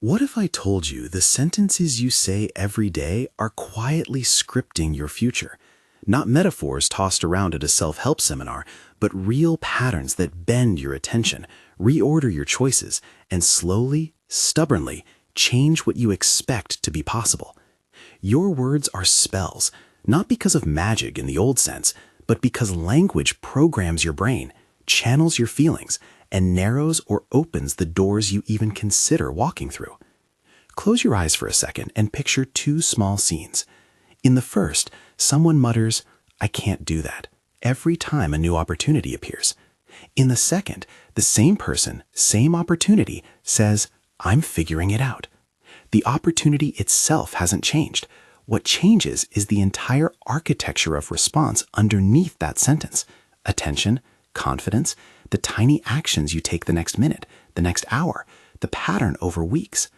What if I told you the sentences you say every day are quietly scripting your future? Not metaphors tossed around at a self-help seminar, but real patterns that bend your attention, reorder your choices, and slowly, stubbornly change what you expect to be possible. Your words are spells, not because of magic in the old sense, but because language programs your brain, channels your feelings, and narrows or opens the doors you even consider walking through. Close your eyes for a second and picture two small scenes. In the first, someone mutters, "I can't do that," every time a new opportunity appears. In the second, the same person, same opportunity, says, "I'm figuring it out." The opportunity itself hasn't changed. What changes is the entire architecture of response underneath that sentence. Attention, confidence, the tiny actions you take the next minute, the next hour, the pattern over weeks.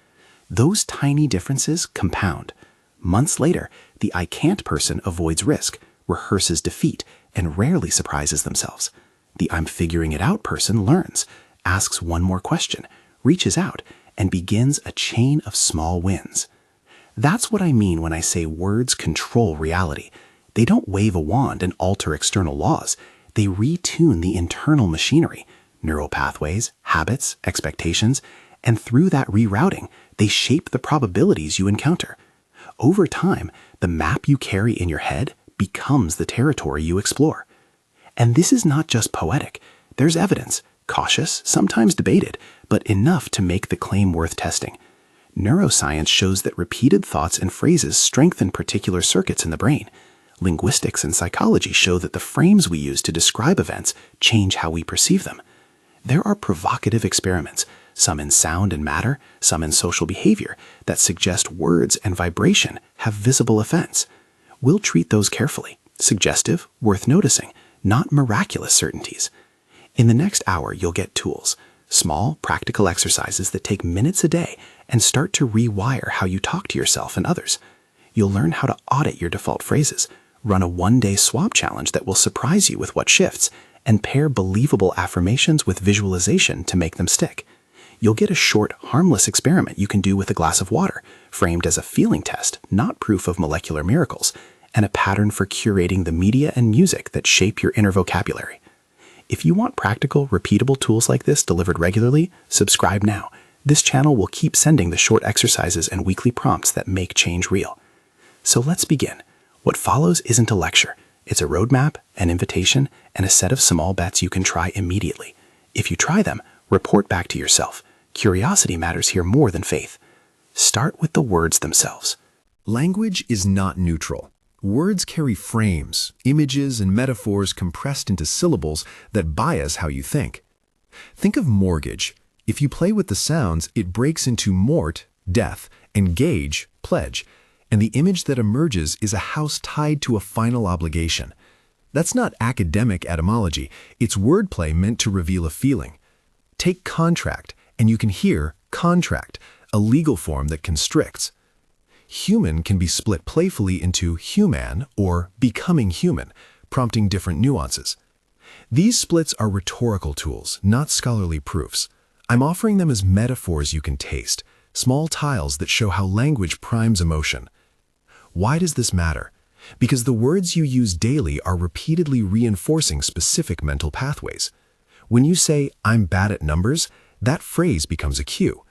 Those tiny differences compound. Months later, the "I can't" person avoids risk, rehearses defeat, and rarely surprises themselves. The "I'm figuring it out" person learns, asks one more question, reaches out, and begins a chain of small wins. That's what I mean when I say words control reality. They don't wave a wand and alter external laws. They retune the internal machinery, neural pathways, habits, expectations, and through that rerouting, they shape the probabilities you encounter. Over time, the map you carry in your head becomes the territory you explore. And this is not just poetic. There's evidence, cautious, sometimes debated, but enough to make the claim worth testing. Neuroscience shows that repeated thoughts and phrases strengthen particular circuits in the brain. Linguistics and psychology show that the frames we use to describe events change how we perceive them. There are provocative experiments, some in sound and matter, some in social behavior, that suggest words and vibration have visible effects. We'll treat those carefully, suggestive, worth noticing, not miraculous certainties. In the next hour, you'll get tools, small, practical exercises that take minutes a day and start to rewire how you talk to yourself and others. You'll learn how to audit your default phrases, run a one-day swap challenge that will surprise you with what shifts, and pair believable affirmations with visualization to make them stick. You'll get a short, harmless experiment you can do with a glass of water, framed as a feeling test, not proof of molecular miracles, and a pattern for curating the media and music that shape your inner vocabulary. If you want practical, repeatable tools like this delivered regularly, subscribe now. This channel will keep sending the short exercises and weekly prompts that make change real. So let's begin. What follows isn't a lecture. It's a roadmap, an invitation, and a set of small bets you can try immediately. If you try them, report back to yourself. Curiosity matters here more than faith. Start with the words themselves. Language is not neutral. Words carry frames, images, and metaphors compressed into syllables that bias how you think. Think of mortgage. If you play with the sounds, it breaks into mort, death, and gage, pledge, and the image that emerges is a house tied to a final obligation. That's not academic etymology, it's wordplay meant to reveal a feeling. Take contract, and you can hear contract, a legal form that constricts. Human can be split playfully into human or becoming human, prompting different nuances. These splits are rhetorical tools, not scholarly proofs. I'm offering them as metaphors you can taste, small tiles that show how language primes emotion. Why does this matter? Because the words you use daily are repeatedly reinforcing specific mental pathways. When you say, "I'm bad at numbers," that phrase becomes a cue.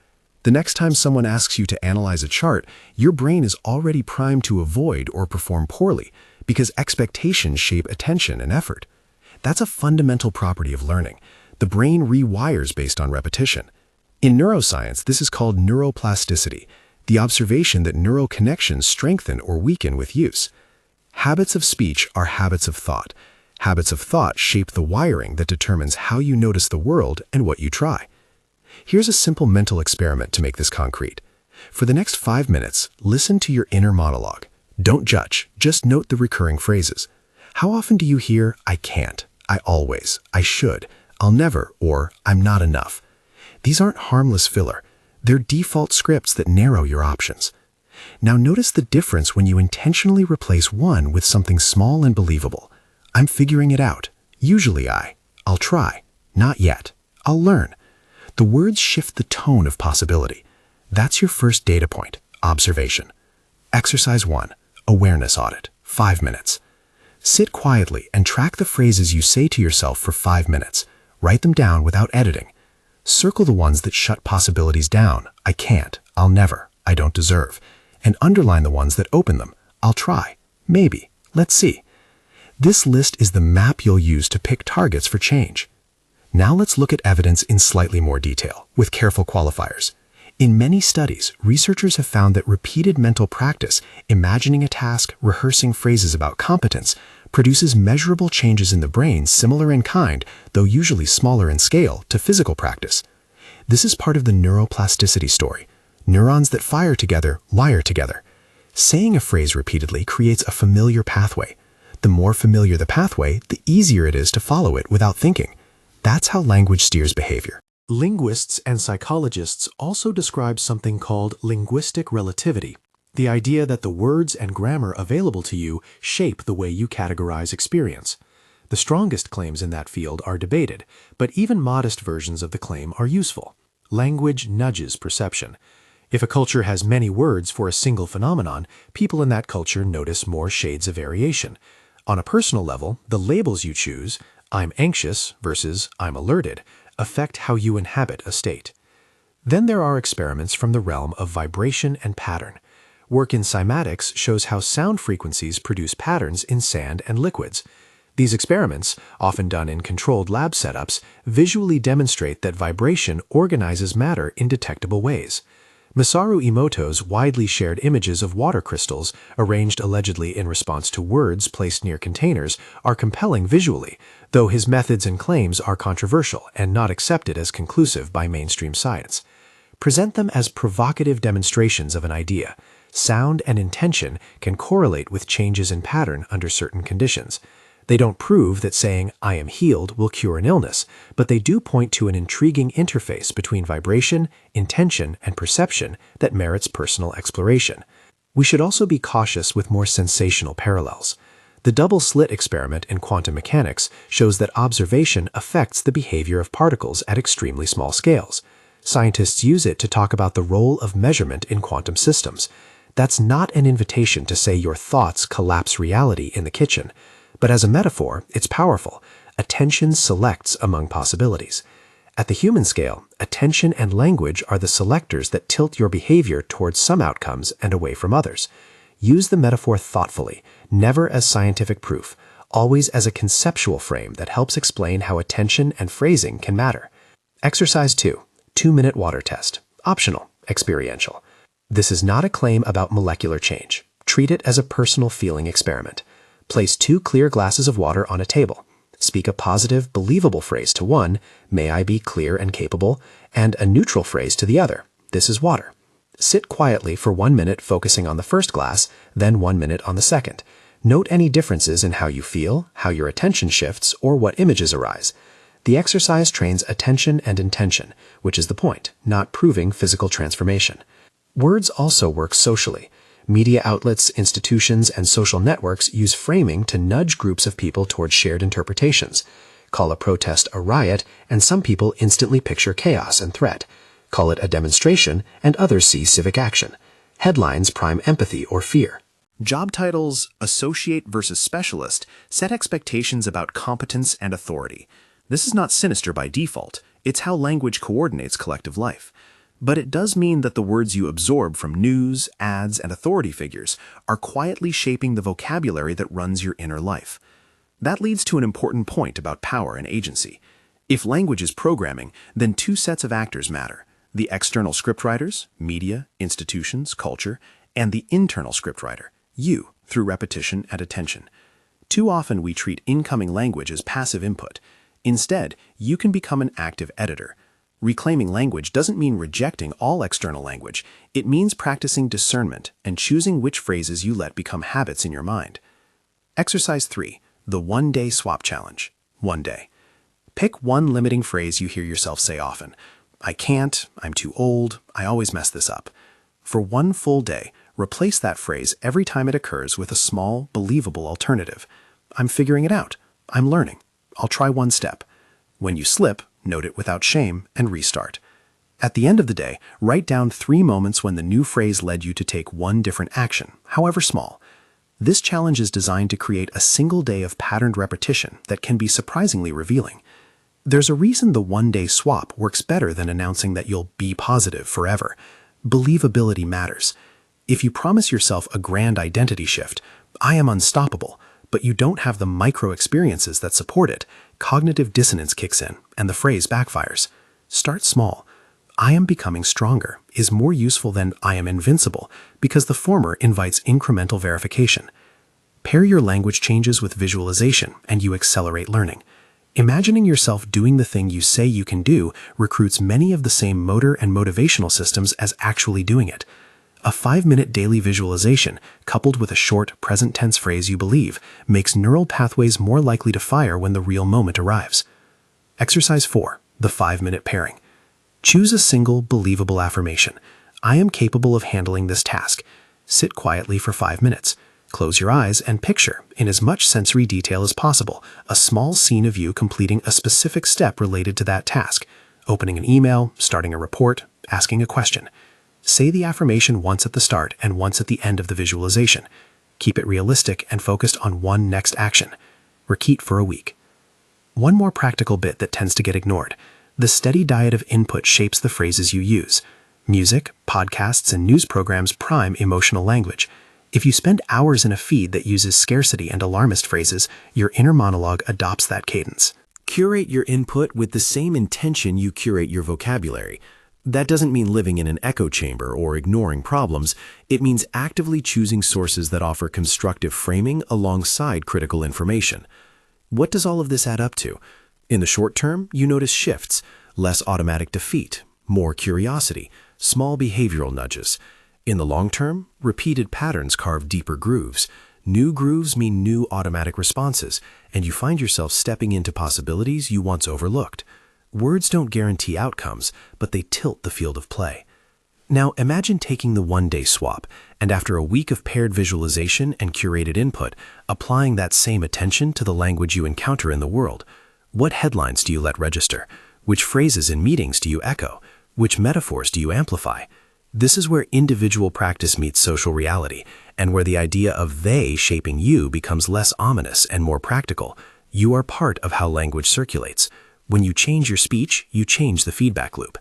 The next time someone asks you to analyze a chart, your brain is already primed to avoid or perform poorly because expectations shape attention and effort. That's a fundamental property of learning. The brain rewires based on repetition. In neuroscience, this is called neuroplasticity, the observation that neural connections strengthen or weaken with use. Habits of speech are habits of thought. Habits of thought shape the wiring that determines how you notice the world and what you try. Here's a simple mental experiment to make this concrete. For the next 5 minutes, listen to your inner monologue. Don't judge, just note the recurring phrases. How often do you hear, "I can't," "I always," "I should," "I'll never," or "I'm not enough"? These aren't harmless filler. They're default scripts that narrow your options. Now notice the difference when you intentionally replace one with something small and believable. "I'm figuring it out." Usually "I'll try." Not yet. "I'll learn." The words shift the tone of possibility. That's your first data point, observation. Exercise 1, awareness audit, 5 minutes. Sit quietly and track the phrases you say to yourself for 5 minutes. Write them down without editing. Circle the ones that shut possibilities down. I can't, I'll never, I don't deserve. And underline the ones that open them. I'll try, maybe, let's see. This list is the map you'll use to pick targets for change. Now let's look at evidence in slightly more detail, with careful qualifiers. In many studies, researchers have found that repeated mental practice, imagining a task, rehearsing phrases about competence, produces measurable changes in the brain similar in kind, though usually smaller in scale, to physical practice. This is part of the neuroplasticity story. Neurons that fire together wire together. Saying a phrase repeatedly creates a familiar pathway. The more familiar the pathway, the easier it is to follow it without thinking. That's how language steers behavior. Linguists and psychologists also describe something called linguistic relativity, the idea that the words and grammar available to you shape the way you categorize experience. The strongest claims in that field are debated, but even modest versions of the claim are useful. Language nudges perception. If a culture has many words for a single phenomenon, people in that culture notice more shades of variation. On a personal level, the labels you choose, I'm anxious versus I'm alerted, affect how you inhabit a state. Then there are experiments from the realm of vibration and pattern. Work in cymatics shows how sound frequencies produce patterns in sand and liquids. These experiments, often done in controlled lab setups, visually demonstrate that vibration organizes matter in detectable ways. Masaru Emoto's widely shared images of water crystals, arranged allegedly in response to words placed near containers, are compelling visually, though his methods and claims are controversial and not accepted as conclusive by mainstream science. Present them as provocative demonstrations of an idea. Sound and intention can correlate with changes in pattern under certain conditions. They don't prove that saying, I am healed, will cure an illness, but they do point to an intriguing interface between vibration, intention, and perception that merits personal exploration. We should also be cautious with more sensational parallels. The double-slit experiment in quantum mechanics shows that observation affects the behavior of particles at extremely small scales. Scientists use it to talk about the role of measurement in quantum systems. That's not an invitation to say your thoughts collapse reality in the kitchen. But as a metaphor, it's powerful. Attention selects among possibilities. At the human scale, attention and language are the selectors that tilt your behavior towards some outcomes and away from others. Use the metaphor thoughtfully, never as scientific proof, always as a conceptual frame that helps explain how attention and phrasing can matter. Exercise 2, 2-minute water test. Optional, experiential. This is not a claim about molecular change. Treat it as a personal feeling experiment. Place 2 clear glasses of water on a table. Speak a positive, believable phrase to one, may I be clear and capable, and a neutral phrase to the other, this is water. Sit quietly for 1 minute focusing on the first glass, then 1 minute on the second. Note any differences in how you feel, how your attention shifts, or what images arise. The exercise trains attention and intention, which is the point, not proving physical transformation. Words also work socially. Media outlets, institutions, and social networks use framing to nudge groups of people towards shared interpretations. Call a protest a riot, and some people instantly picture chaos and threat. Call it a demonstration, and others see civic action. Headlines prime empathy or fear. Job titles, associate versus specialist, set expectations about competence and authority. This is not sinister by default. It's how language coordinates collective life. But it does mean that the words you absorb from news, ads, and authority figures are quietly shaping the vocabulary that runs your inner life. That leads to an important point about power and agency. If language is programming, then 2 sets of actors matter: the external scriptwriters, media, institutions, culture, and the internal scriptwriter, you, through repetition and attention. Too often we treat incoming language as passive input. Instead, you can become an active editor. Reclaiming language doesn't mean rejecting all external language. It means practicing discernment and choosing which phrases you let become habits in your mind. Exercise 3, the 1-day swap challenge. 1 day. Pick one limiting phrase you hear yourself say often. I can't, I'm too old, I always mess this up. For 1 full day, replace that phrase every time it occurs with a small, believable alternative. I'm figuring it out. I'm learning. I'll try 1 step. When you slip, note it without shame and restart. At the end of the day, write down 3 moments when the new phrase led you to take one different action, however small. This challenge is designed to create a single day of patterned repetition that can be surprisingly revealing. There's a reason the one-day swap works better than announcing that you'll be positive forever. Believability matters. If you promise yourself a grand identity shift, I am unstoppable, but you don't have the micro-experiences that support it, cognitive dissonance kicks in and the phrase backfires. Start small. I am becoming stronger is more useful than I am invincible because the former invites incremental verification. Pair your language changes with visualization and you accelerate learning. Imagining yourself doing the thing you say you can do recruits many of the same motor and motivational systems as actually doing it. A 5-minute daily visualization, coupled with a short, present-tense phrase you believe, makes neural pathways more likely to fire when the real moment arrives. Exercise 4. The 5-minute pairing. Choose a single, believable affirmation. I am capable of handling this task. Sit quietly for 5 minutes. Close your eyes and picture, in as much sensory detail as possible, a small scene of you completing a specific step related to that task. Opening an email, starting a report, asking a question. Say the affirmation once at the start and once at the end of the visualization. Keep it realistic and focused on one next action. Repeat for a week. One more practical bit that tends to get ignored. The steady diet of input shapes the phrases you use. Music, podcasts, and news programs prime emotional language. If you spend hours in a feed that uses scarcity and alarmist phrases, your inner monologue adopts that cadence. Curate your input with the same intention you curate your vocabulary. That doesn't mean living in an echo chamber or ignoring problems. It means actively choosing sources that offer constructive framing alongside critical information. What does all of this add up to? In the short term, you notice shifts, less automatic defeat, more curiosity, small behavioral nudges. In the long term, repeated patterns carve deeper grooves. New grooves mean new automatic responses, and you find yourself stepping into possibilities you once overlooked. Words don't guarantee outcomes, but they tilt the field of play. Now imagine taking the one-day swap, and after a week of paired visualization and curated input, applying that same attention to the language you encounter in the world. What headlines do you let register? Which phrases in meetings do you echo? Which metaphors do you amplify? This is where individual practice meets social reality, and where the idea of they shaping you becomes less ominous and more practical. You are part of how language circulates. When you change your speech, you change the feedback loop.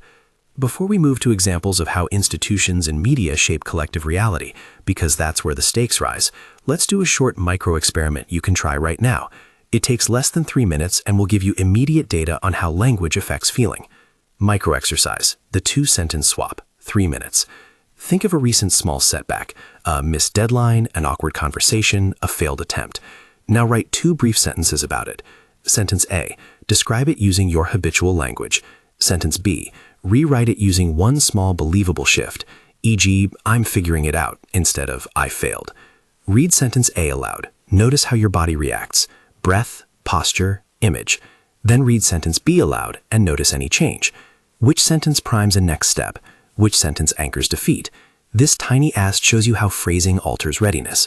Before we move to examples of how institutions and media shape collective reality, because that's where the stakes rise, let's do a short micro-experiment you can try right now. It takes less than 3 minutes and will give you immediate data on how language affects feeling. Micro-exercise, the 2-sentence swap, 3 minutes. Think of a recent small setback, a missed deadline, an awkward conversation, a failed attempt. Now write 2 brief sentences about it. Sentence A, describe it using your habitual language. Sentence B, rewrite it using one small believable shift, e.g., I'm figuring it out, instead of I failed. Read sentence A aloud. Notice how your body reacts. Breath, posture, image. Then read sentence B aloud and notice any change. Which sentence primes a next step? Which sentence anchors defeat? This tiny ask shows you how phrasing alters readiness.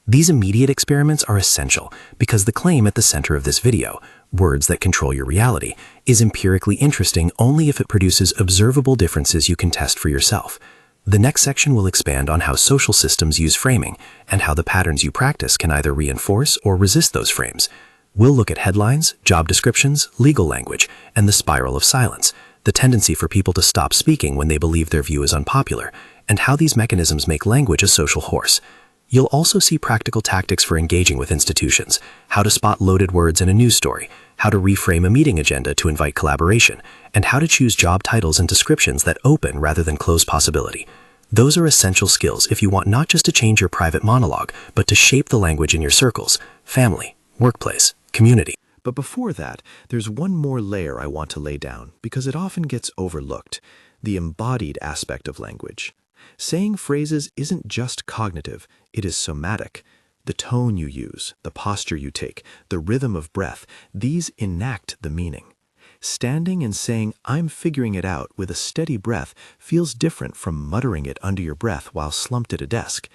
These immediate experiments are essential because the claim at the center of this video, words that control your reality, is empirically interesting only if it produces observable differences you can test for yourself. The next section will expand on how social systems use framing and how the patterns you practice can either reinforce or resist those frames. We'll look at headlines, job descriptions, legal language, and the spiral of silence, the tendency for people to stop speaking when they believe their view is unpopular, and how these mechanisms make language a social horse. You'll also see practical tactics for engaging with institutions, how to spot loaded words in a news story, how to reframe a meeting agenda to invite collaboration, and how to choose job titles and descriptions that open rather than close possibility. Those are essential skills if you want not just to change your private monologue, but to shape the language in your circles, family, workplace, community. But before that, there's one more layer I want to lay down because it often gets overlooked, the embodied aspect of language. Saying phrases isn't just cognitive, it is somatic. The tone you use, the posture you take, the rhythm of breath, these enact the meaning. Standing and saying, I'm figuring it out with a steady breath feels different from muttering it under your breath while slumped at a desk.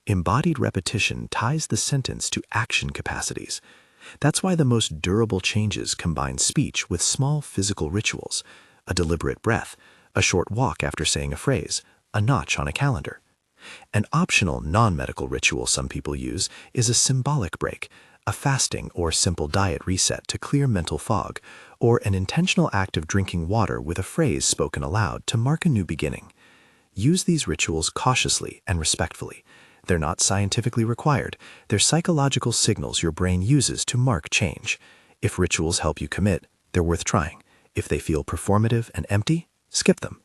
Embodied repetition ties the sentence to action capacities. That's why the most durable changes combine speech with small physical rituals, a deliberate breath, a a short walk after saying a phrase, a notch on a calendar. An optional non-medical ritual some people use is a symbolic break, a fasting or simple diet reset to clear mental fog, or an intentional act of drinking water with a phrase spoken aloud to mark a new beginning. Use these rituals cautiously and respectfully. They're not scientifically required. They're psychological signals your brain uses to mark change. If rituals help you commit, they're worth trying. If they feel performative and empty, skip them.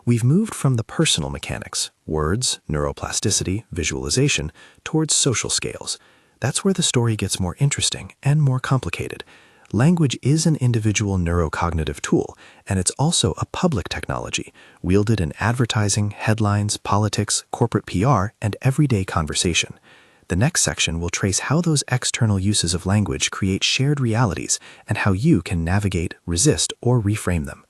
We've moved from the personal mechanics, words, neuroplasticity, visualization, towards social scales. That's where the story gets more interesting and more complicated. Language is an individual neurocognitive tool, and it's also a public technology, wielded in advertising, headlines, politics, corporate PR, and everyday conversation. The next section will trace how those external uses of language create shared realities and how you can navigate, resist, or reframe them.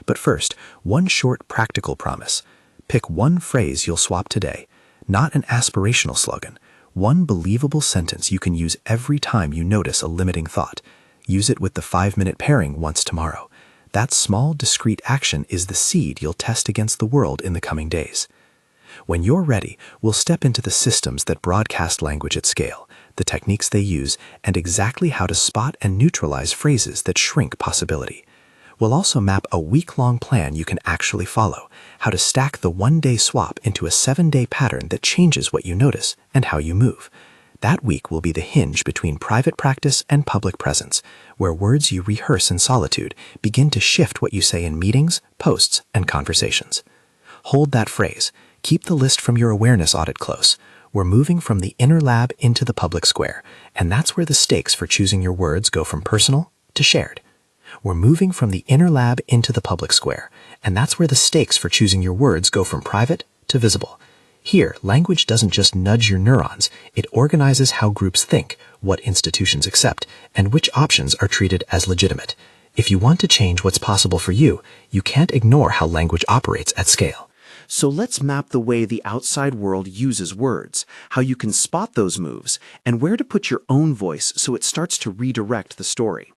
But first, one short practical promise. Pick one phrase you'll swap today, not an aspirational slogan. One believable sentence you can use every time you notice a limiting thought. Use it with the 5-minute pairing once tomorrow. That small, discrete action is the seed you'll test against the world in the coming days. When you're ready, we'll step into the systems that broadcast language at scale, the techniques they use, and exactly how to spot and neutralize phrases that shrink possibility. We'll also map a week-long plan you can actually follow, how to stack the one-day swap into a 7-day pattern that changes what you notice and how you move. That week will be the hinge between private practice and public presence, where words you rehearse in solitude begin to shift what you say in meetings, posts, and conversations. Hold that phrase. Keep the list from your awareness audit close. We're moving from the inner lab into the public square, and that's where the stakes for choosing your words go from personal to shared. We're moving from the inner lab into the public square, and that's where the stakes for choosing your words go from private to visible. Here, language doesn't just nudge your neurons, it organizes how groups think, what institutions accept, and which options are treated as legitimate. If you want to change what's possible for you, you can't ignore how language operates at scale. So let's map the way the outside world uses words, how you can spot those moves, and where to put your own voice so it starts to redirect the story.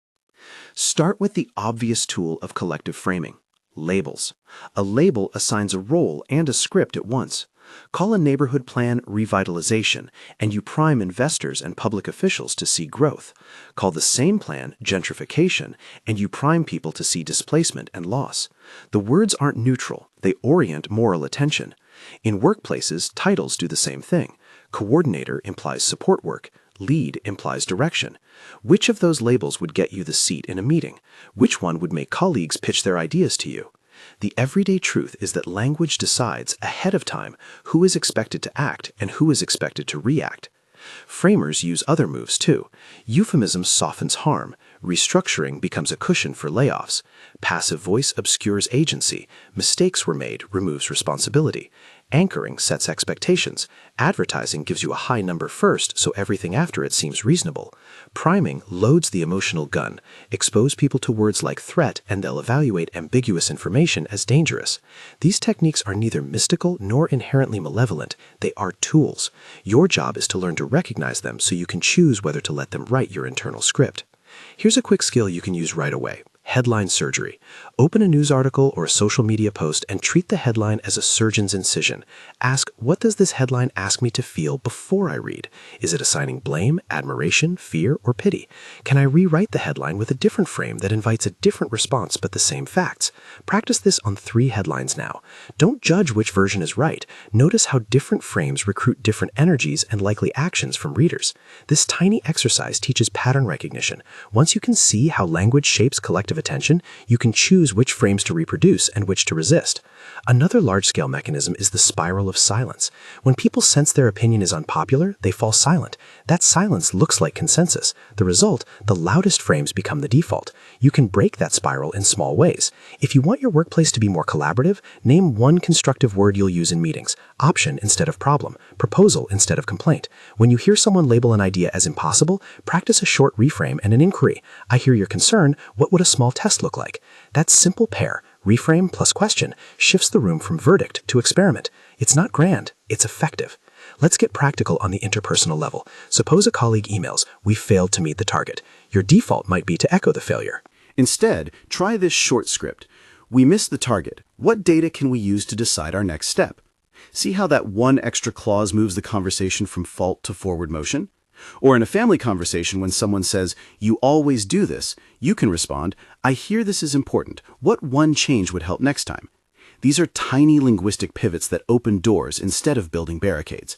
Start with the obvious tool of collective framing, labels. A label assigns a role and a script at once. Call a neighborhood plan revitalization, and you prime investors and public officials to see growth. Call the same plan gentrification, and you prime people to see displacement and loss. The words aren't neutral, they orient moral attention. In workplaces, titles do the same thing. Coordinator implies support work. Lead implies direction. Which of those labels would get you the seat in a meeting? Which one would make colleagues pitch their ideas to you? The everyday truth is that language decides ahead of time who is expected to act and who is expected to react. Framers use other moves too. Euphemism softens harm. Restructuring becomes a cushion for layoffs. Passive voice obscures agency. Mistakes were made removes responsibility. Anchoring sets expectations. Advertising gives you a high number first, so everything after it seems reasonable. Priming loads the emotional gun. Expose people to words like threat, and they'll evaluate ambiguous information as dangerous. These techniques are neither mystical nor inherently malevolent. They are tools. Your job is to learn to recognize them so you can choose whether to let them write your internal script. Here's a quick skill you can use right away. Headline surgery. Open a news article or a social media post and treat the headline as a surgeon's incision. Ask, what does this headline ask me to feel before I read? Is it assigning blame, admiration, fear, or pity? Can I rewrite the headline with a different frame that invites a different response but the same facts? Practice this on 3 headlines now. Don't judge which version is right. Notice how different frames recruit different energies and likely actions from readers. This tiny exercise teaches pattern recognition. Once you can see how language shapes collective attention, you can choose which frames to reproduce and which to resist. Another large-scale mechanism is the spiral of silence. When people sense their opinion is unpopular, they fall silent. That silence looks like consensus. The result, the loudest frames become the default. You can break that spiral in small ways. If you want your workplace to be more collaborative, name one constructive word you'll use in meetings. Option instead of problem. Proposal instead of complaint. When you hear someone label an idea as impossible, practice a short reframe and an inquiry. I hear your concern. What would a small test look like? That simple pair, reframe plus question, shifts the room from verdict to experiment. It's not grand, it's effective. Let's get practical on the interpersonal level. Suppose a colleague emails, "We failed to meet the target." Your default might be to echo the failure. Instead, try this short script. We missed the target. What data can we use to decide our next step? See how that one extra clause moves the conversation from fault to forward motion? Or in a family conversation, when someone says, "You always do this," you can respond, "I hear this is important. What one change would help next time?" These are tiny linguistic pivots that open doors instead of building barricades.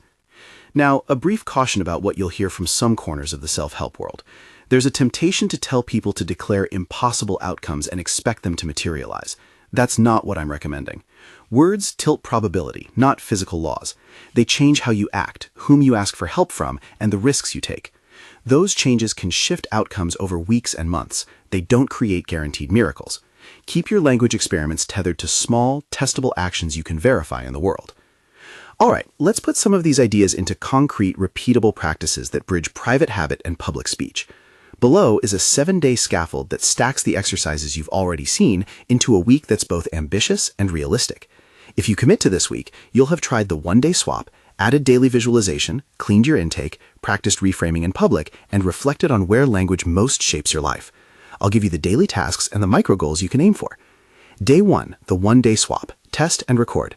Now, a brief caution about what you'll hear from some corners of the self-help world. There's a temptation to tell people to declare impossible outcomes and expect them to materialize. That's not what I'm recommending. Words tilt probability, not physical laws. They change how you act, whom you ask for help from, and the risks you take. Those changes can shift outcomes over weeks and months. They don't create guaranteed miracles. Keep your language experiments tethered to small, testable actions you can verify in the world. All right, let's put some of these ideas into concrete, repeatable practices that bridge private habit and public speech. Below is a 7-day scaffold that stacks the exercises you've already seen into a week that's both ambitious and realistic. If you commit to this week, you'll have tried the 1-day swap, added daily visualization, cleaned your intake, practiced reframing in public, and reflected on where language most shapes your life. I'll give you the daily tasks and the micro goals you can aim for. Day 1, the 1-day swap. Test and record.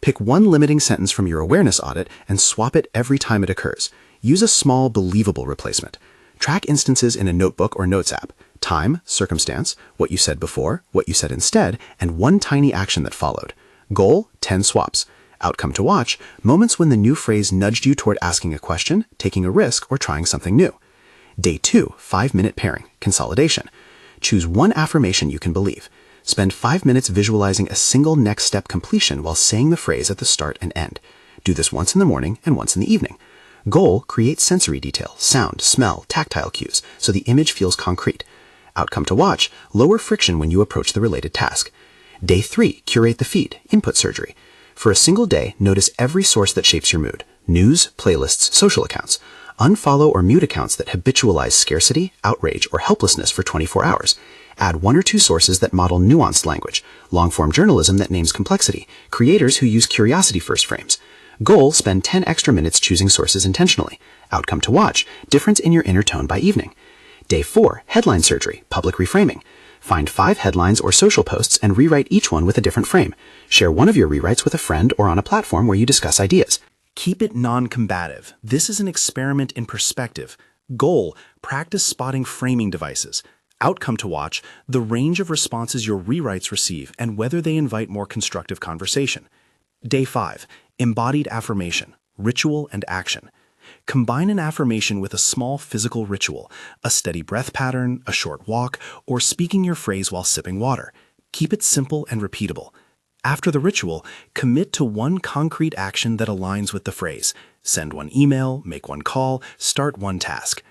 Pick one limiting sentence from your awareness audit and swap it every time it occurs. Use a small, believable replacement. Track instances in a notebook or notes app. Time, circumstance, what you said before, what you said instead, and one tiny action that followed. Goal, 10 swaps. Outcome to watch, moments when the new phrase nudged you toward asking a question, taking a risk, or trying something new. Day 2, 5-minute pairing, consolidation. Choose one affirmation you can believe. Spend 5 minutes visualizing a single next step completion while saying the phrase at the start and end. Do this once in the morning and once in the evening. Goal, create sensory detail, sound, smell, tactile cues, so the image feels concrete. Outcome to watch, lower friction when you approach the related task. Day 3, curate the feed, input surgery. For a single day, notice every source that shapes your mood. News, playlists, social accounts. Unfollow or mute accounts that habitualize scarcity, outrage, or helplessness for 24 hours. Add 1 or 2 sources that model nuanced language, long-form journalism that names complexity, creators who use curiosity-first frames. Goal, spend 10 extra minutes choosing sources intentionally. Outcome to watch, difference in your inner tone by evening. Day 4, headline surgery, public reframing. Find 5 headlines or social posts and rewrite each one with a different frame. Share one of your rewrites with a friend or on a platform where you discuss ideas. Keep it non-combative. This is an experiment in perspective. Goal, practice spotting framing devices. Outcome to watch, the range of responses your rewrites receive and whether they invite more constructive conversation. Day 5, embodied affirmation, ritual and action. Combine an affirmation with a small physical ritual, a steady breath pattern, a short walk, or speaking your phrase while sipping water. Keep it simple and repeatable. After the ritual, commit to one concrete action that aligns with the phrase. Send one email, make one call, start one task.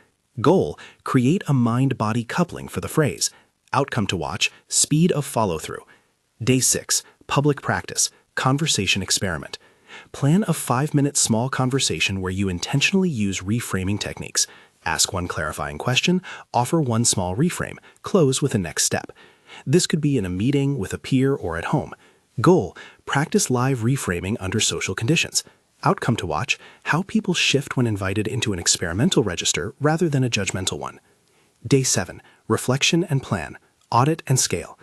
Goal, create a mind-body coupling for the phrase. Outcome to watch, speed of follow-through. Day 6, public practice, conversation experiment. Plan a 5-minute small conversation where you intentionally use reframing techniques. Ask one clarifying question, offer one small reframe, close with a next step. This could be in a meeting, with a peer, or at home. Goal, practice live reframing under social conditions. Outcome to watch, how people shift when invited into an experimental register rather than a judgmental one. Day 7, reflection and plan, audit and scale.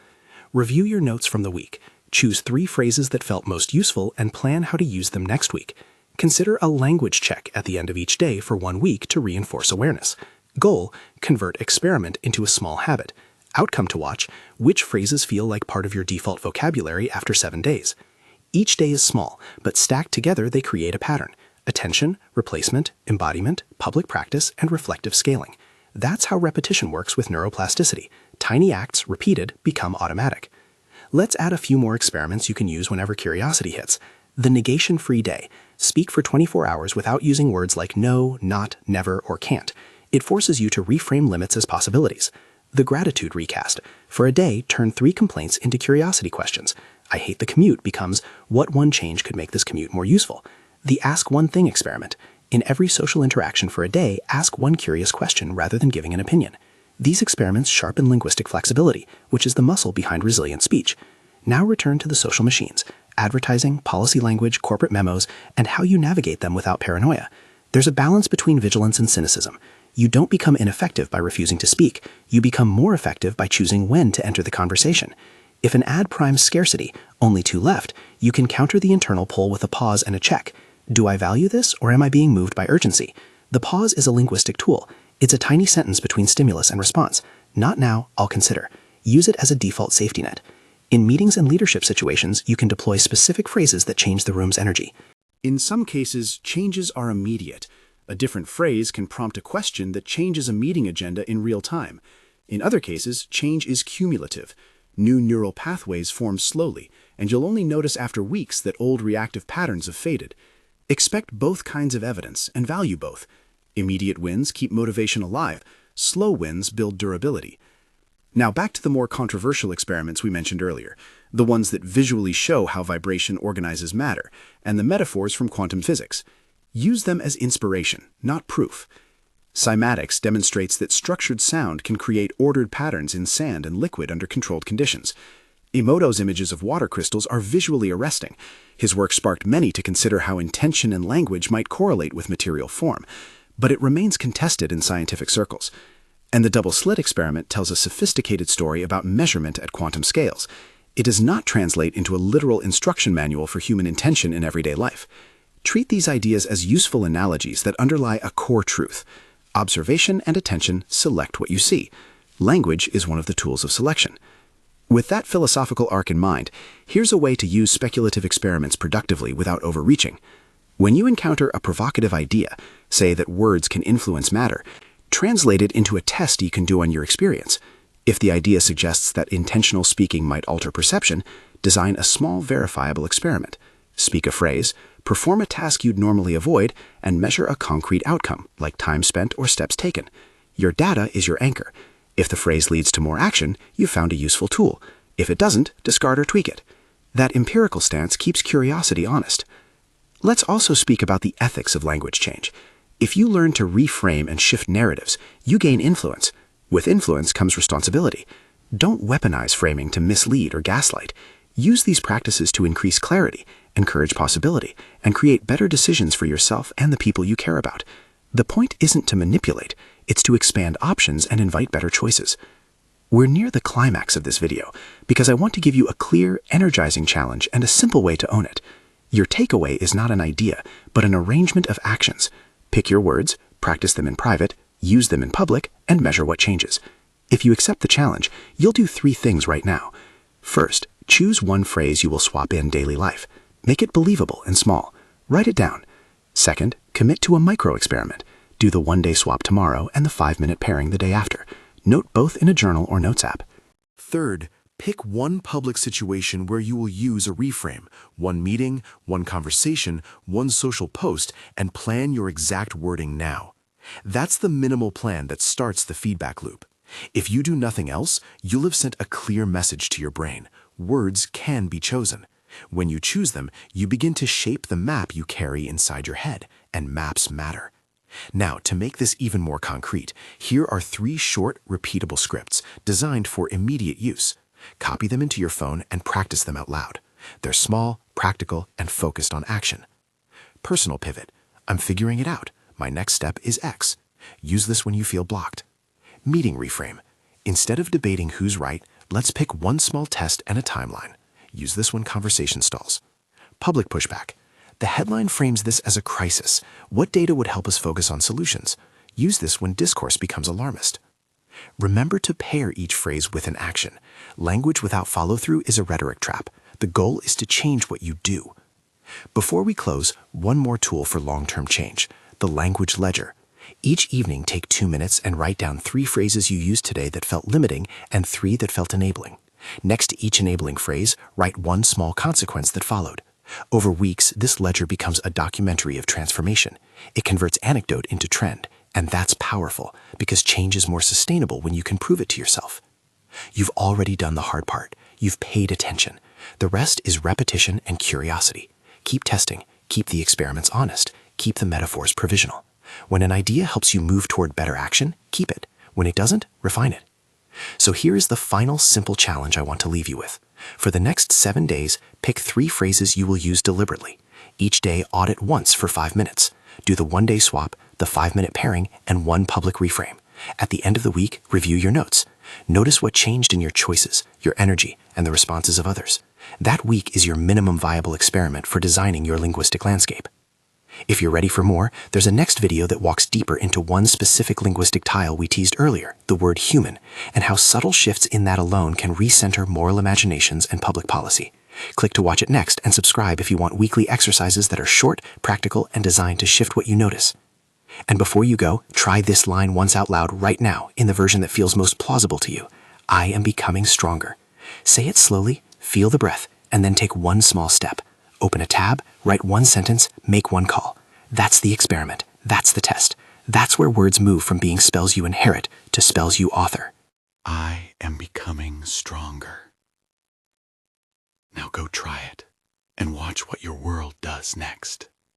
Review your notes from the week. Choose 3 phrases that felt most useful and plan how to use them next week. Consider a language check at the end of each day for 1 week to reinforce awareness. Goal, convert experiment into a small habit. Outcome to watch, which phrases feel like part of your default vocabulary after 7 days. Each day is small, but stacked together they create a pattern. Attention, replacement, embodiment, public practice, and reflective scaling. That's how repetition works with neuroplasticity. Tiny acts, repeated, become automatic. Let's add a few more experiments you can use whenever curiosity hits. The negation-free day. Speak for 24 hours without using words like no, not, never, or can't. It forces you to reframe limits as possibilities. The gratitude recast. For a day, turn 3 complaints into curiosity questions. I hate the commute becomes, what one change could make this commute more useful? The ask one thing experiment. In every social interaction for a day, ask one curious question rather than giving an opinion. These experiments sharpen linguistic flexibility, which is the muscle behind resilient speech. Now return to the social machines, advertising, policy language, corporate memos, and how you navigate them without paranoia. There's a balance between vigilance and cynicism. You don't become ineffective by refusing to speak. You become more effective by choosing when to enter the conversation. If an ad primes scarcity, only two left, you can counter the internal pull with a pause and a check. Do I value this, or am I being moved by urgency? The pause is a linguistic tool. It's a tiny sentence between stimulus and response. Not now, I'll consider. Use it as a default safety net. In meetings and leadership situations, you can deploy specific phrases that change the room's energy. In some cases, changes are immediate. A different phrase can prompt a question that changes a meeting agenda in real time. In other cases, change is cumulative. New neural pathways form slowly, and you'll only notice after weeks that old reactive patterns have faded. Expect both kinds of evidence and value both. Immediate wins keep motivation alive. Slow wins build durability. Now back to the more controversial experiments we mentioned earlier, the ones that visually show how vibration organizes matter, and the metaphors from quantum physics. Use them as inspiration, not proof. Cymatics demonstrates that structured sound can create ordered patterns in sand and liquid under controlled conditions. Emoto's images of water crystals are visually arresting. His work sparked many to consider how intention and language might correlate with material form, but it remains contested in scientific circles. And the double-slit experiment tells a sophisticated story about measurement at quantum scales. It does not translate into a literal instruction manual for human intention in everyday life. Treat these ideas as useful analogies that underlie a core truth. Observation and attention select what you see. Language is one of the tools of selection. With that philosophical arc in mind, here's a way to use speculative experiments productively without overreaching. When you encounter a provocative idea, say that words can influence matter, translate it into a test you can do on your experience. If the idea suggests that intentional speaking might alter perception, design a small verifiable experiment. Speak a phrase, perform a task you'd normally avoid, and measure a concrete outcome, like time spent or steps taken. Your data is your anchor. If the phrase leads to more action, you've found a useful tool. If it doesn't, discard or tweak it. That empirical stance keeps curiosity honest. Let's also speak about the ethics of language change. If you learn to reframe and shift narratives, you gain influence. With influence comes responsibility. Don't weaponize framing to mislead or gaslight. Use these practices to increase clarity, encourage possibility, and create better decisions for yourself and the people you care about. The point isn't to manipulate, it's to expand options and invite better choices. We're near the climax of this video because I want to give you a clear, energizing challenge and a simple way to own it. Your takeaway is not an idea, but an arrangement of actions. Pick your words, practice them in private, use them in public, and measure what changes. If you accept the challenge, you'll do 3 things right now. First, choose one phrase you will swap in daily life. Make it believable and small. Write it down. Second, commit to a micro-experiment. Do the 1-day swap tomorrow and the 5-minute pairing the day after. Note both in a journal or notes app. Third, pick one public situation where you will use a reframe, one meeting, one conversation, one social post, and plan your exact wording now. That's the minimal plan that starts the feedback loop. If you do nothing else, you'll have sent a clear message to your brain. Words can be chosen. When you choose them, you begin to shape the map you carry inside your head, and maps matter. Now, to make this even more concrete, here are 3 short, repeatable scripts designed for immediate use. Copy them into your phone and practice them out loud. They're small, practical, and focused on action. Personal pivot. I'm figuring it out. My next step is X. Use this when you feel blocked. Meeting reframe. Instead of debating who's right, let's pick one small test and a timeline. Use this when conversation stalls. Public pushback. The headline frames this as a crisis. What data would help us focus on solutions? Use this when discourse becomes alarmist. Remember to pair each phrase with an action. Language without follow-through is a rhetoric trap. The goal is to change what you do. Before we close, one more tool for long-term change, the language ledger. Each evening, take 2 minutes and write down 3 phrases you used today that felt limiting and 3 that felt enabling. Next to each enabling phrase, write one small consequence that followed. Over weeks, this ledger becomes a documentary of transformation. It converts anecdote into trend, and that's powerful because change is more sustainable when you can prove it to yourself. You've already done the hard part. You've paid attention. The rest is repetition and curiosity. Keep testing. Keep the experiments honest. Keep the metaphors provisional. When an idea helps you move toward better action, keep it. When it doesn't, refine it. So here is the final simple challenge I want to leave you with. For the next 7 days, pick 3 phrases you will use deliberately. Each day, audit once for 5 minutes. Do the 1-day swap, the 5-minute pairing, and 1 public reframe. At the end of the week, review your notes. Notice what changed in your choices, your energy, and the responses of others. That week is your minimum viable experiment for designing your linguistic landscape. If you're ready for more, there's a next video that walks deeper into one specific linguistic tile we teased earlier, the word human, and how subtle shifts in that alone can recenter moral imaginations and public policy. Click to watch it next and subscribe if you want weekly exercises that are short, practical, and designed to shift what you notice. And before you go, try this line once out loud right now in the version that feels most plausible to you. I am becoming stronger. Say it slowly, feel the breath, and then take one small step. Open a tab, write one sentence, make one call. That's the experiment. That's the test. That's where words move from being spells you inherit to spells you author. I am becoming stronger. Now go try it and watch what your world does next.